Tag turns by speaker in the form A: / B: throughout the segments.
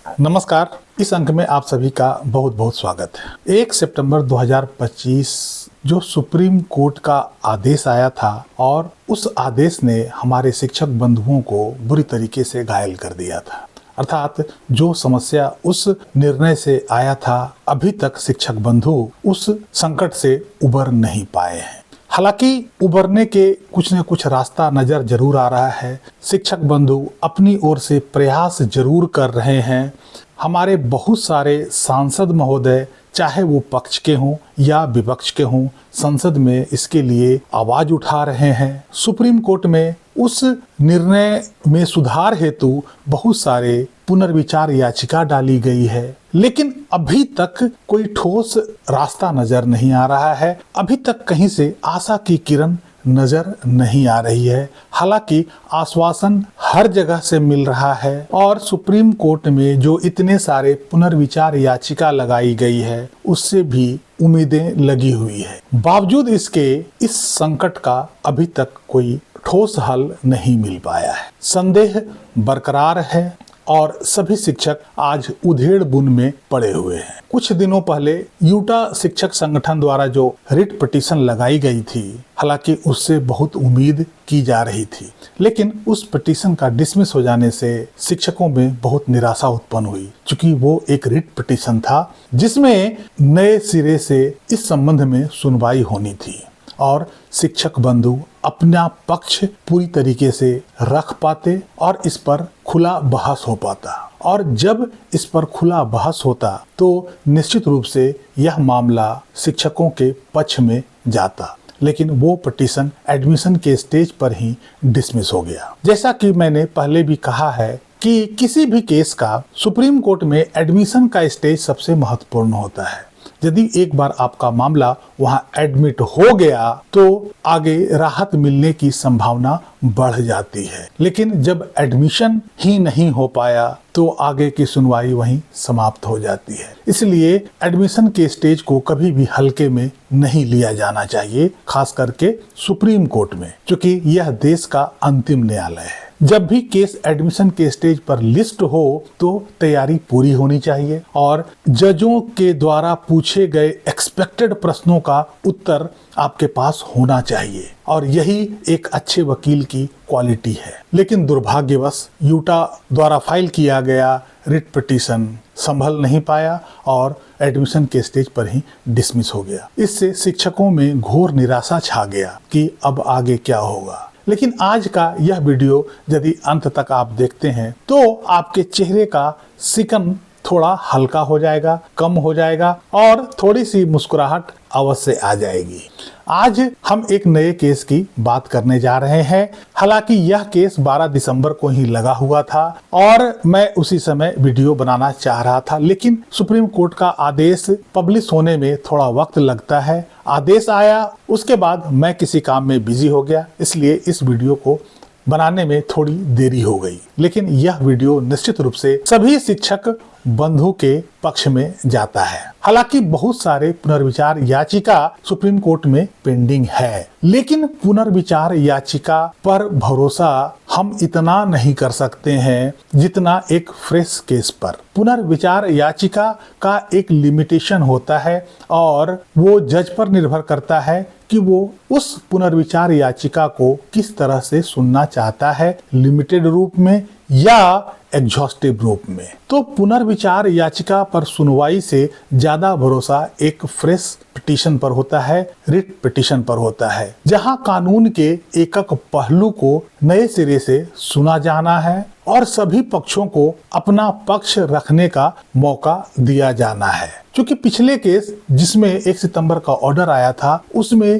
A: नमस्कार। इस अंक में आप सभी का बहुत बहुत स्वागत है। 1 सितंबर 2025 जो सुप्रीम कोर्ट का आदेश आया था और उस आदेश ने हमारे शिक्षक बंधुओं को बुरी तरीके से घायल कर दिया था। अर्थात जो समस्या उस निर्णय से आया था, अभी तक शिक्षक बंधु उस संकट से उबर नहीं पाए हैं। हालांकि उबरने के कुछ न कुछ रास्ता नजर जरूर आ रहा है। शिक्षक बंधु अपनी ओर से प्रयास जरूर कर रहे हैं। हमारे बहुत सारे सांसद महोदय, चाहे वो पक्ष के हों या विपक्ष के हों, संसद में इसके लिए आवाज उठा रहे हैं। सुप्रीम कोर्ट में उस निर्णय में सुधार हेतु बहुत सारे पुनर्विचार याचिका डाली गई है, लेकिन अभी तक कोई ठोस रास्ता नजर नहीं आ रहा है। अभी तक कहीं से आशा की किरण नजर नहीं आ रही है। हालांकि आश्वासन हर जगह से मिल रहा है और सुप्रीम कोर्ट में जो इतने सारे पुनर्विचार याचिका लगाई गई है, उससे भी उम्मीदें लगी हुई है। बावजूद इसके इस संकट का अभी तक कोई ठोस हल नहीं मिल पाया है। संदेह बरकरार है और सभी शिक्षक आज उधेड़ बुन में पड़े हुए हैं। कुछ दिनों पहले यूटा शिक्षक संगठन द्वारा जो रिट पिटीशन लगाई गई थी, हालांकि उससे बहुत उम्मीद की जा रही थी, लेकिन उस पिटीशन का डिसमिस हो जाने से शिक्षकों में बहुत निराशा उत्पन्न हुई, क्योंकि वो एक रिट पिटीशन था जिसमें नए सिरे से इस संबंध में सुनवाई होनी थी और शिक्षक बंधु अपना पक्ष पूरी तरीके से रख पाते और इस पर खुला बहस हो पाता। और जब इस पर खुला बहस होता तो निश्चित रूप से यह मामला शिक्षकों के पक्ष में जाता, लेकिन वो पिटीशन एडमिशन के स्टेज पर ही डिसमिस हो गया। जैसा कि मैंने पहले भी कहा है कि किसी भी केस का सुप्रीम कोर्ट में एडमिशन का स्टेज सबसे महत्वपूर्ण होता है। यदि एक बार आपका मामला वहां एडमिट हो गया तो आगे राहत मिलने की संभावना बढ़ जाती है, लेकिन जब एडमिशन ही नहीं हो पाया तो आगे की सुनवाई वहीं समाप्त हो जाती है। इसलिए एडमिशन के स्टेज को कभी भी हल्के में नहीं लिया जाना चाहिए, खास करके सुप्रीम कोर्ट में, क्योंकि यह देश का अंतिम न्यायालय है। जब भी केस एडमिशन के स्टेज पर लिस्ट हो तो तैयारी पूरी होनी चाहिए और जजों के द्वारा पूछे गए एक्सपेक्टेड प्रश्नों का उत्तर आपके पास होना चाहिए और यही एक अच्छे वकील की क्वालिटी है। लेकिन दुर्भाग्यवश यूटा द्वारा फाइल किया गया रिट पिटीशन संभल नहीं पाया और एडमिशन के स्टेज पर ही डिसमिस हो गया। इससे शिक्षकों में घोर निराशा छा गया कि अब आगे क्या होगा। लेकिन आज का यह वीडियो यदि अंत तक आप देखते हैं तो आपके चेहरे का सिकन थोड़ा हल्का हो जाएगा, कम हो जाएगा और थोड़ी सी मुस्कुराहट अवश्य आ जाएगी। आज हम एक नए केस की बात करने जा रहे हैं। हालांकि यह केस 12 दिसंबर को ही लगा हुआ था और मैं उसी समय वीडियो बनाना चाह रहा था, लेकिन सुप्रीम कोर्ट का आदेश पब्लिश होने में थोड़ा वक्त लगता है। आदेश आया, उसके बाद मैं किसी काम में बिजी हो गया, इसलिए इस वीडियो को बनाने में थोड़ी देरी हो गई। लेकिन यह वीडियो निश्चित रूप से सभी शिक्षक बंधु के पक्ष में जाता है। हालांकि बहुत सारे पुनर्विचार याचिका सुप्रीम कोर्ट में पेंडिंग है, लेकिन पुनर्विचार याचिका पर भरोसा हम इतना नहीं कर सकते हैं जितना एक फ्रेश केस पर। पुनर्विचार याचिका का एक लिमिटेशन होता है और वो जज पर निर्भर करता है कि वो उस पुनर्विचार याचिका को किस तरह से सुनना चाहता है, लिमिटेड रूप में या एग्जॉस्टिव रूप में। तो पुनर्विचार याचिका पर सुनवाई से ज्यादा भरोसा एक फ्रेश पिटीशन पर होता है, रिट पिटीशन पर होता है, जहां कानून के एकक पहलू को नए सिरे से सुना जाना है और सभी पक्षों को अपना पक्ष रखने का मौका दिया जाना है। क्योंकि पिछले केस जिसमें 1 सितंबर का ऑर्डर आया था, उसमें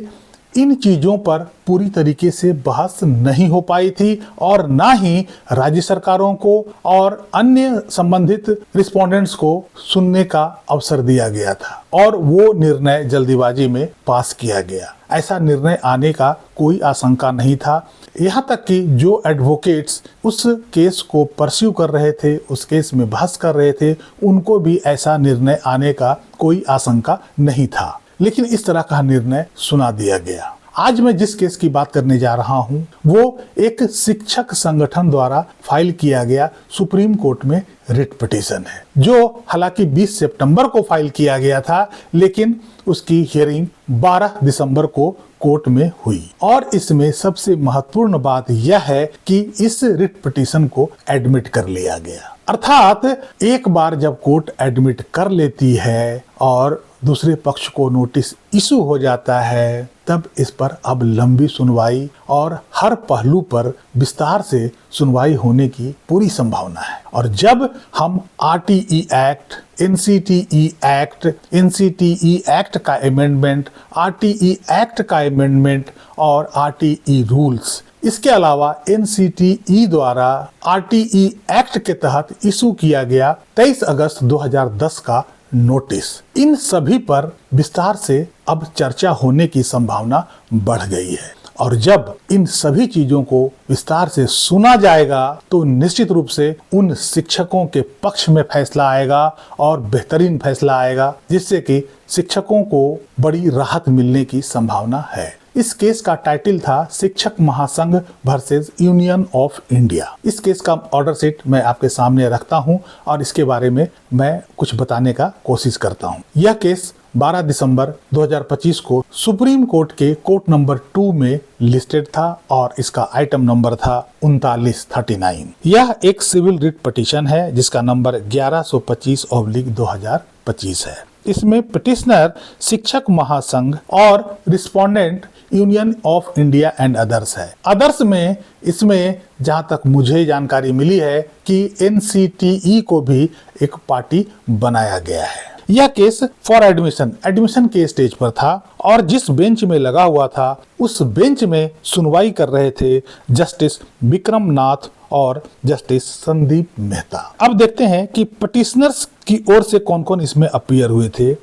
A: इन चीजों पर पूरी तरीके से बहस नहीं हो पाई थी और ना ही राज्य सरकारों को और अन्य संबंधित रिस्पोंडेंट्स को सुनने का अवसर दिया गया था और वो निर्णय जल्दीबाजी में पास किया गया। ऐसा निर्णय आने का कोई आशंका नहीं था। यहाँ तक कि जो एडवोकेट्स उस केस को परस्यू कर रहे थे, उस केस में बहस कर रहे थे, उनको भी ऐसा निर्णय आने का कोई आशंका नहीं था, लेकिन इस तरह का निर्णय सुना दिया गया। आज मैं जिस केस की बात करने जा रहा हूं वो एक शिक्षक संगठन द्वारा फाइल किया गया सुप्रीम कोर्ट में रिट पिटीशन है, जो हालांकि 20 सितंबर को फाइल किया गया था, लेकिन उसकी हियरिंग 12 दिसंबर को कोर्ट में हुई। और इसमें सबसे महत्वपूर्ण बात यह है कि इस रिट पिटीशन को एडमिट कर लिया गया। अर्थात एक बार जब कोर्ट एडमिट कर लेती है और दूसरे पक्ष को नोटिस इशू हो जाता है, तब इस पर अब लंबी सुनवाई और हर पहलू पर विस्तार से सुनवाई होने की पूरी संभावना है। और जब हम RTE act, NCTE act, NCTE act का अमेंडमेंट, RTE एक्ट का अमेंडमेंट और RTE रूल्स, इसके अलावा NCTE द्वारा RTE एक्ट के तहत इशू किया गया 23 अगस्त 2010 का नोटिस, इन सभी पर विस्तार से अब चर्चा होने की संभावना बढ़ गई है। और जब इन सभी चीजों को विस्तार से सुना जाएगा तो निश्चित रूप से उन शिक्षकों के पक्ष में फैसला आएगा और बेहतरीन फैसला आएगा, जिससे कि शिक्षकों को बड़ी राहत मिलने की संभावना है। इस केस का टाइटल था शिक्षक महासंघ वर्सेस यूनियन ऑफ इंडिया। इस केस का ऑर्डर शीट मैं आपके सामने रखता हूं और इसके बारे में मैं कुछ बताने का कोशिश करता हूं। यह केस 12 दिसंबर 2025 को सुप्रीम कोर्ट के कोर्ट नंबर 2 में लिस्टेड था और इसका आइटम नंबर था 3939। यह एक सिविल रिट पिटीशन है जिसका नंबर 1125/2025 है। इसमें पिटिशनर शिक्षक महासंघ और respondent union of India and others है। अदर्स में इसमें जहां तक मुझे जानकारी मिली है कि NCTE को भी एक पार्टी बनाया गया है। यह केस फॉर एडमिशन के स्टेज पर था और जिस बेंच में लगा हुआ था उस बेंच में सुनवाई कर रहे थे जस्टिस विक्रम नाथ और जस्टिस संदीप मेहता। अब देखते हैं कि पिटिशनर्स की ओर से कौन कौन इसमें अपीयर हुए थे।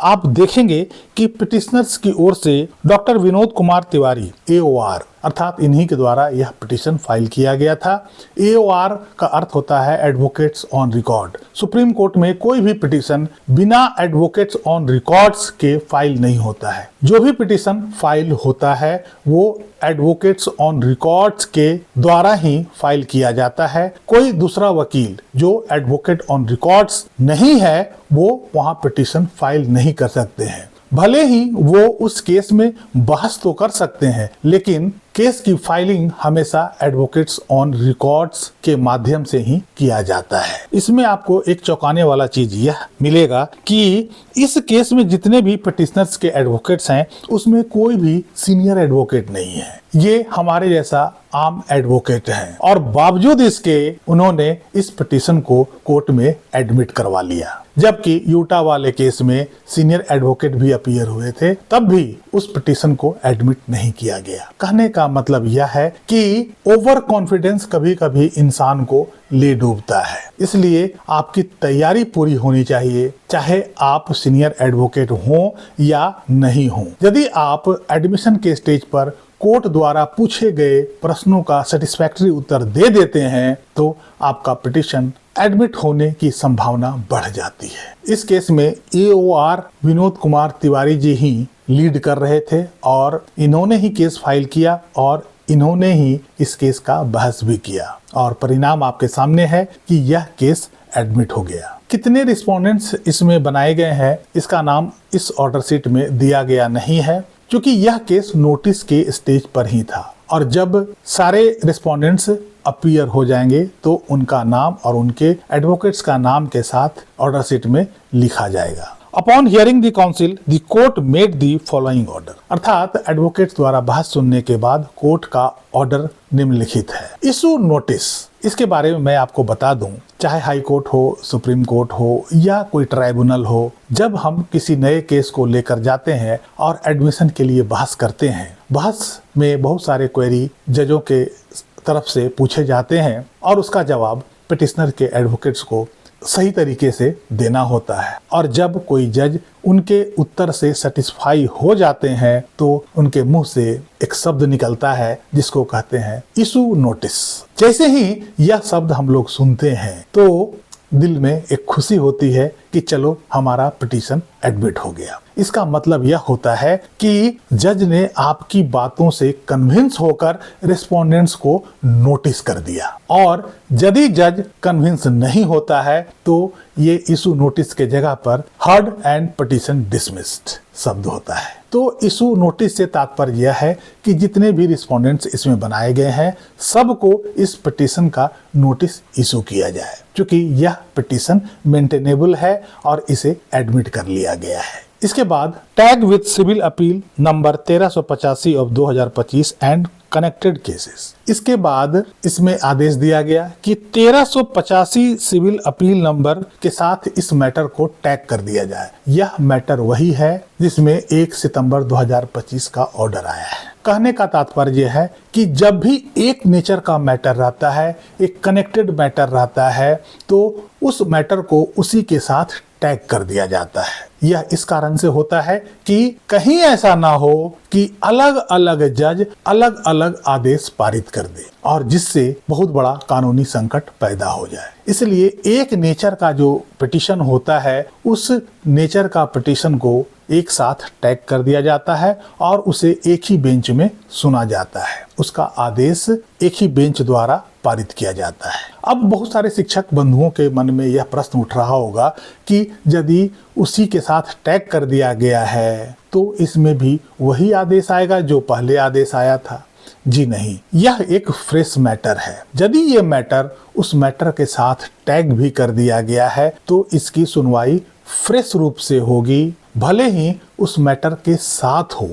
A: आप देखेंगे कि पिटिशनर्स की ओर से डॉक्टर विनोद कुमार तिवारी AOR, अर्थात इन्हीं के द्वारा यह पिटीशन फाइल किया गया था। AOR का अर्थ होता है advocates on record. Supreme court में कोई भी पिटीशन बिना एडवोकेट्स ऑन रिकॉर्ड्स के फाइल नहीं होता है। जो भी पिटीशन फाइल होता है वो एडवोकेट्स ऑन रिकॉर्ड्स के द्वारा ही फाइल किया जाता है। कोई दूसरा वकील जो एडवोकेट ऑन रिकॉर्ड्स नहीं है वो वहां पिटीशन फाइल नहीं कर सकते हैं। भले ही वो उस केस में बहस तो कर सकते हैं, लेकिन केस की फाइलिंग हमेशा एडवोकेट्स ऑन रिकॉर्ड्स के माध्यम से ही किया जाता है। इसमें आपको एक चौंकाने वाला चीज यह मिलेगा कि इस केस में जितने भी पिटिशनर्स के एडवोकेट्स हैं उसमें कोई भी सीनियर एडवोकेट नहीं है। ये हमारे जैसा आम एडवोकेट हैं और बावजूद इसके उन्होंने इस पिटीशन को कोर्ट में एडमिट करवा लिया। जबकि यूटा वाले केस में सीनियर एडवोकेट भी अपीयर हुए थे, तब भी उस पिटीशन को एडमिट नहीं किया गया। कहने का मतलब यह है कि ओवर कॉन्फिडेंस कभी कभी इंसान को ले डूबता है। इसलिए आपकी तैयारी पूरी होनी चाहिए, चाहे आप सीनियर एडवोकेट हों या नहीं हों। यदि आप एडमिशन के स्टेज पर कोर्ट द्वारा पूछे गए प्रश्नों का सेटिस्फैक्टरी उत्तर दे देते हैं तो आपका पिटीशन एडमिट होने की संभावना बढ़ जाती है। इस केस में AOR विनोद कुमार तिवारी जी ही लीड कर रहे थे और इन्होंने ही केस फाइल किया और इन्होंने ही इस केस का बहस भी किया और परिणाम आपके सामने है कि यह केस एडमिट हो गया। कितने रिस्पोंडेंट्स इसमें बनाए गए हैं इसका नाम इस ऑर्डर शीट में दिया गया नहीं है, क्योंकि यह केस नोटिस के स्टेज पर ही था और जब सारे रिस्पोंडेंट्स अपीयर हो जाएंगे तो उनका नाम और उनके एडवोकेट्स का नाम के साथ ऑर्डर शीट में लिखा जाएगा। Upon hearing the council the court made the following order, अर्थात एडवोकेट्स द्वारा बहस सुनने के बाद कोर्ट का ऑर्डर निम्नलिखित है। इशू नोटिस, इसके बारे में मैं आपको बता दूं, चाहे हाई कोर्ट हो, सुप्रीम कोर्ट हो या कोई ट्राइब्यूनल हो, जब हम किसी नए केस को लेकर जाते हैं और एडमिशन के लिए बहस करते हैं, बहस में बहुत सारे क्वेरी जजों के तरफ से पूछे जाते हैं और उसका जवाब पिटिशनर के एडवोकेट्स को सही तरीके से देना होता है। और जब कोई जज उनके उत्तर से सेटिस्फाई हो जाते हैं तो उनके मुंह से एक शब्द निकलता है जिसको कहते हैं इशू नोटिस। जैसे ही यह शब्द हम लोग सुनते हैं तो दिल में एक खुशी होती है कि चलो हमारा पिटीशन एडमिट हो गया। इसका मतलब यह होता है कि जज ने आपकी बातों से कन्विंस होकर रिस्पोंडेंट्स को नोटिस कर दिया, और यदि जज कन्विंस नहीं होता है तो ये इशू नोटिस के जगह पर हर्ड एंड पिटीशन डिसमिस्ड शब्द होता है। तो इशू नोटिस से तात्पर्य यह है कि जितने भी रिस्पोंडेंट्स इसमें बनाए गए हैं सबको इस पिटीशन का नोटिस इशू किया जाए, क्योंकि यह पिटीशन मेंटेनेबल है और इसे एडमिट कर लिया गया है। इसके बाद tag with civil appeal number 1385 of 2025 and connected cases. इसके बाद इसमें आदेश दिया गया कि 1385 सिविल अपील नंबर के साथ इस मैटर को टैग कर दिया जाए। यह मैटर वही है जिसमें 1 सितंबर 2025 का ऑर्डर आया है। कहने का तात्पर्य है कि जब भी एक नेचर का मैटर रहता है, एक कनेक्टेड मैटर रहता है, तो उस मैटर को उसी के साथ टैग कर दिया जाता है। यह इस कारण से होता है कि कहीं ऐसा ना हो कि अलग अलग जज अलग अलग आदेश पारित कर दे और जिससे बहुत बड़ा कानूनी संकट पैदा हो जाए। इसलिए एक नेचर का जो पिटीशन होता है उस नेचर का पिटीशन को एक साथ टैग कर दिया जाता है और उसे एक ही बेंच में सुना जाता है। उसका आदेश एक ही बेंच द्वारा पारित किया जाता है। अब बहुत सारे शिक्षक बंधुओं के मन में यह प्रश्न उठ रहा होगा कि यदि उसी के साथ टैग कर दिया गया है तो इसमें भी वही आदेश आएगा जो पहले आदेश आया था। जी नहीं, यह एक फ्रेश मैटर है। यदि ये मैटर उस मैटर के साथ टैग भी कर दिया गया है तो इसकी सुनवाई फ्रेश रूप से होगी, भले ही उस मैटर के साथ हो।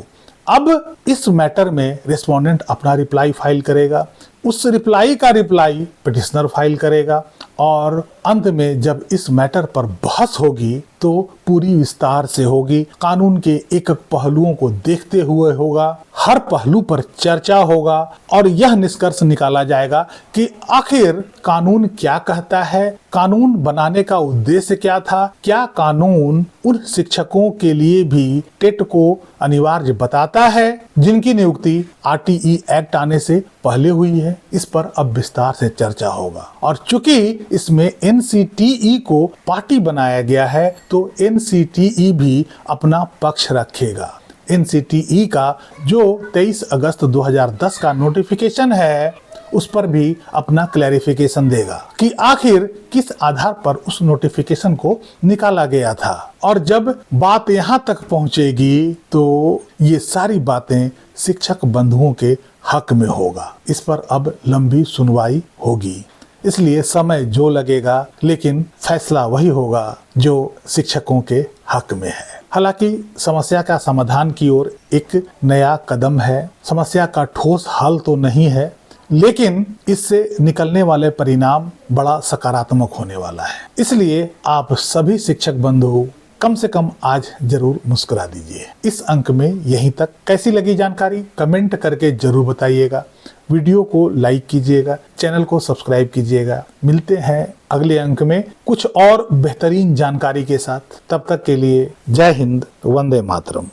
A: अब इस मैटर में रिस्पोंडेंट अपना रिप्लाई फाइल करेगा, उस रिप्लाई का रिप्लाई पिटिशनर फाइल करेगा और अंत में जब इस मैटर पर बहस होगी तो पूरी विस्तार से होगी, कानून के एक एक पहलुओं को देखते हुए होगा, हर पहलू पर चर्चा होगा और यह निष्कर्ष निकाला जाएगा कि आखिर कानून क्या कहता है, कानून बनाने का उद्देश्य क्या था, क्या कानून उन शिक्षकों के लिए भी टेट को अनिवार्य बताता है जिनकी नियुक्ति RTE एक्ट आने से पहले हुई है। इस पर अब विस्तार से चर्चा होगा और चूंकि इसमें NCTE को पार्टी बनाया गया है तो NCTE भी अपना पक्ष रखेगा। NCTE का जो 23 अगस्त 2010 का नोटिफिकेशन है उस पर भी अपना क्लैरिफिकेशन देगा कि आखिर किस आधार पर उस नोटिफिकेशन को निकाला गया था। और जब बात यहाँ तक पहुँचेगी तो ये सारी बातें शिक्षक बंधुओं के हक में होगा। इस पर अब लंबी सुनवाई होगी, इसलिए समय जो लगेगा लेकिन फैसला वही होगा जो शिक्षकों के हक में है। हालांकि समस्या का समाधान की ओर एक नया कदम है, समस्या का ठोस हल तो नहीं है, लेकिन इससे निकलने वाले परिणाम बड़ा सकारात्मक होने वाला है। इसलिए आप सभी शिक्षक बंधु कम से कम आज जरूर मुस्कुरा दीजिए। इस अंक में यहीं तक। कैसी लगी जानकारी कमेंट करके जरूर बताइएगा। वीडियो को लाइक कीजिएगा, चैनल को सब्सक्राइब कीजिएगा। मिलते हैं अगले अंक में कुछ और बेहतरीन जानकारी के साथ। तब तक के लिए जय हिंद, वंदे मातरम।